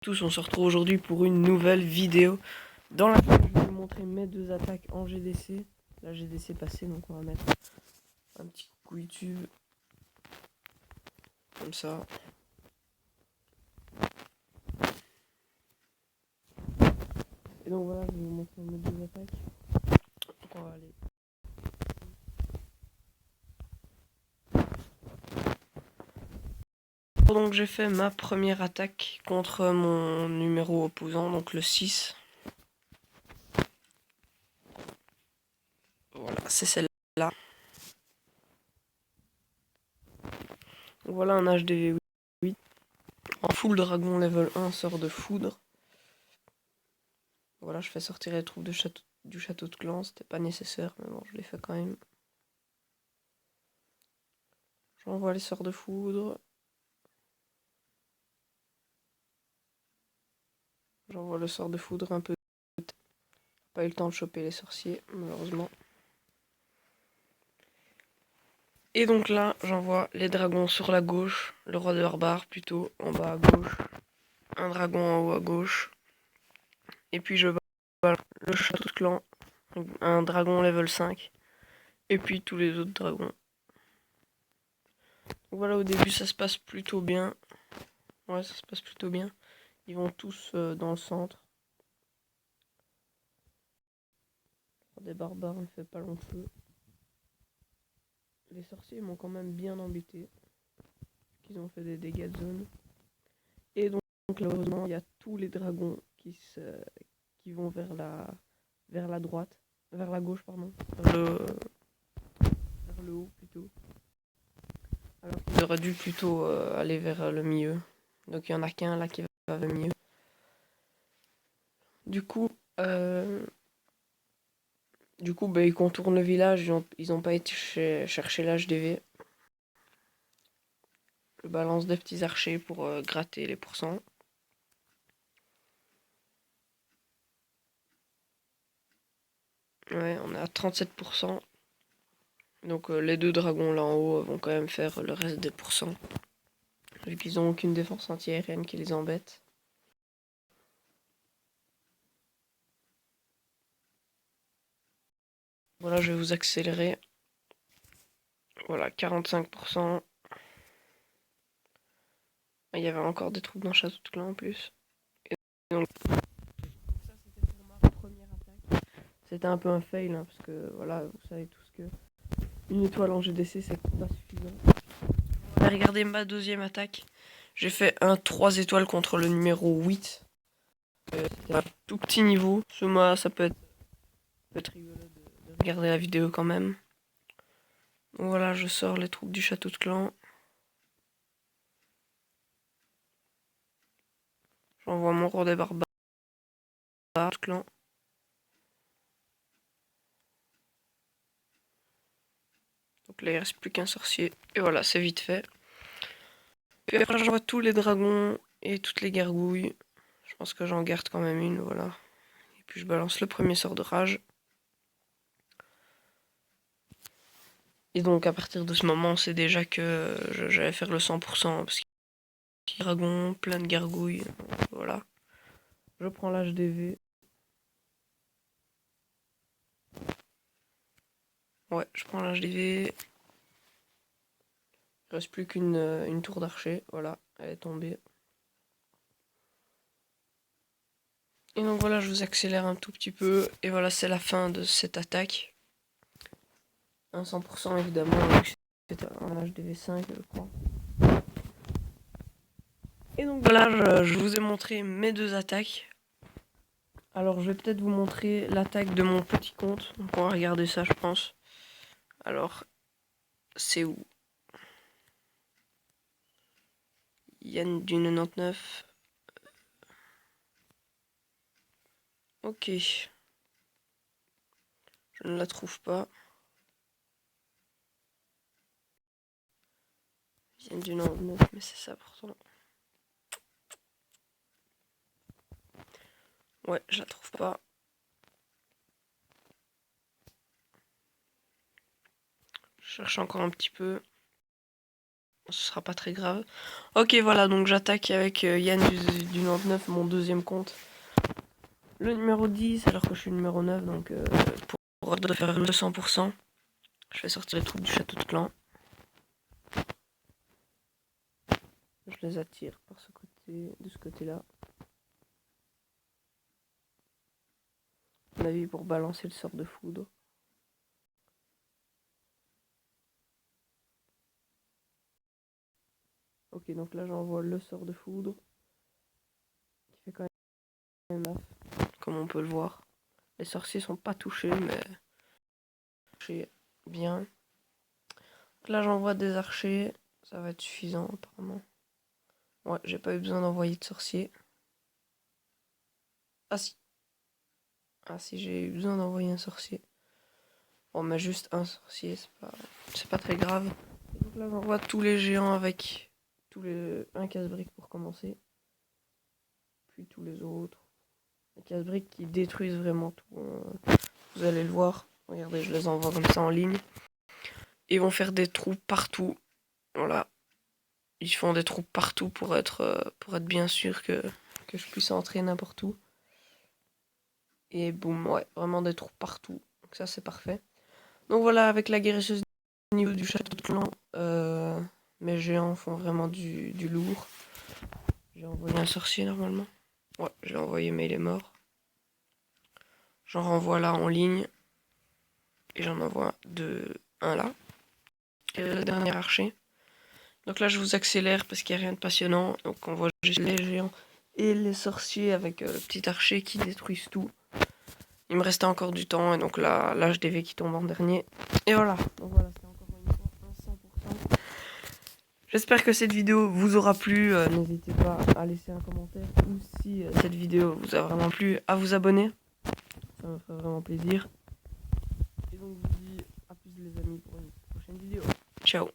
Tous, on se retrouve aujourd'hui pour une nouvelle vidéo dans laquelle je vais vous montrer mes deux attaques en GDC. La GDC passée, donc on va mettre un petit coucou YouTube comme ça. Et donc voilà, je vais vous montrer mes deux attaques. Donc on va aller. Donc j'ai fait ma première attaque contre mon numéro opposant, donc le 6. Voilà, c'est celle-là. Donc voilà un HDV 8. En full dragon level 1 sort de foudre. Voilà, je fais sortir les troupes du château de clan, c'était pas nécessaire, mais bon, je l'ai fait quand même. J'envoie les sorts de foudre. J'envoie le sort de foudre un peu. Pas eu le temps de choper les sorciers, malheureusement. Et donc là, j'envoie les dragons sur la gauche. Le roi de barbare plutôt en bas à gauche. Un dragon en haut à gauche. Et puis je balance le château de clan. Un dragon level 5. Et puis tous les autres dragons. Donc voilà, au début ça se passe plutôt bien. Ouais, ça se passe plutôt bien. Ils vont tous dans le centre. Des barbares ne fait pas long feu. Les sorciers m'ont quand même bien embêté. Ils ont fait des dégâts de zone. Et donc malheureusement, il y a tous les dragons qui vont vers la droite. Vers la gauche, pardon. Vers le haut plutôt. Alors qu'ils auraient dû plutôt aller vers le milieu. Donc il y en a qu'un là qui va vers le milieu. Du coup, bah, ils contournent le village. Ils ont pas été chercher l'HDV. Je balance des petits archers pour gratter les pourcents. Ouais, on est à 37%. Donc les deux dragons là en haut vont quand même faire le reste des pourcents. Vu qu'ils ont aucune défense anti-aérienne qui les embête. Voilà, je vais vous accélérer. Voilà, 45%. Il y avait encore des troupes dans le château de clan en plus. Et donc ça c'était pour ma première attaque. C'était un peu un fail hein, parce que voilà, vous savez tous que une étoile en GDC c'est pas suffisant. On va regarder ma deuxième attaque. J'ai fait un 3 étoiles contre le numéro 8. C'était un tout petit niveau. Ça peut être rigolo de regarder la vidéo quand même. Donc voilà, je sors les troupes du château de clan. J'envoie mon roi des barbares de clan. Donc là il reste plus qu'un sorcier. Et voilà, c'est vite fait. Puis après j'envoie tous les dragons et toutes les gargouilles. Je pense que j'en garde quand même une, voilà. Et puis je balance le premier sort de rage. Et donc à partir de ce moment, on sait déjà que j'allais faire le 100%. Parce qu'il y a des dragons, plein de gargouilles. Voilà. Je prends l'HDV. Ouais, je prends l'HDV. Il reste plus qu'une tour d'archer. Voilà, elle est tombée. Et donc voilà, je vous accélère un tout petit peu. Et voilà, c'est la fin de cette attaque. Un 100% évidemment, c'est un HDV 5, je crois. Et donc voilà, je vous ai montré mes deux attaques. Alors je vais peut-être vous montrer l'attaque de mon petit compte. Donc on va regarder ça, je pense. Alors, c'est où? Yann du 99. Ok. Je ne la trouve pas. Yann du 99, mais c'est ça pourtant. Ouais, je la trouve pas. Je cherche encore un petit peu. Ce sera pas très grave. Ok, voilà, donc j'attaque avec Yann du 99, mon deuxième compte. Le numéro 10, alors que je suis le numéro 9, donc pour faire le 200%, je vais sortir les troupes du château de clan. Je les attire par ce côté, de ce côté-là. À mon avis, pour balancer le sort de foudre. Ok, donc là j'envoie le sort de foudre. Qui fait quand même maf, comme on peut le voir. Les sorciers sont pas touchés, mais touchés bien. Donc là j'envoie des archers. Ça va être suffisant apparemment. Ouais, j'ai pas eu besoin d'envoyer de sorciers. Ah si. Ah si, j'ai eu besoin d'envoyer un sorcier. Bon, mais juste un sorcier, c'est pas très grave. Donc là j'envoie tous les géants avec un casse-brique pour commencer. Puis tous les autres. Les casse-briques qui détruisent vraiment tout. Vous allez le voir. Regardez, je les envoie comme ça en ligne. Ils vont faire des trous partout. Voilà. Ils font des trous partout pour être bien sûr que je puisse entrer n'importe où. Et boum, ouais, vraiment des trous partout. Donc ça, c'est parfait. Donc voilà, avec la guérisseuse au niveau du château de clan, mes géants font vraiment du lourd. J'ai envoyé un sorcier normalement. Ouais, j'ai envoyé, mais il est mort. J'en renvoie là en ligne. Et j'en envoie un là. Et le dernier archer. Donc là, je vous accélère parce qu'il n'y a rien de passionnant. Donc on voit juste les géants et les sorciers avec le petit archer qui détruisent tout. Il me restait encore du temps et donc là l'HDV qui tombe en dernier. Et voilà. Donc voilà, c'est encore une fois un 100%. J'espère que cette vidéo vous aura plu. N'hésitez pas à laisser un commentaire. Ou si cette vidéo vous a vraiment plu, à vous abonner. Ça me ferait vraiment plaisir. Et donc je vous dis à plus les amis pour une prochaine vidéo. Ciao.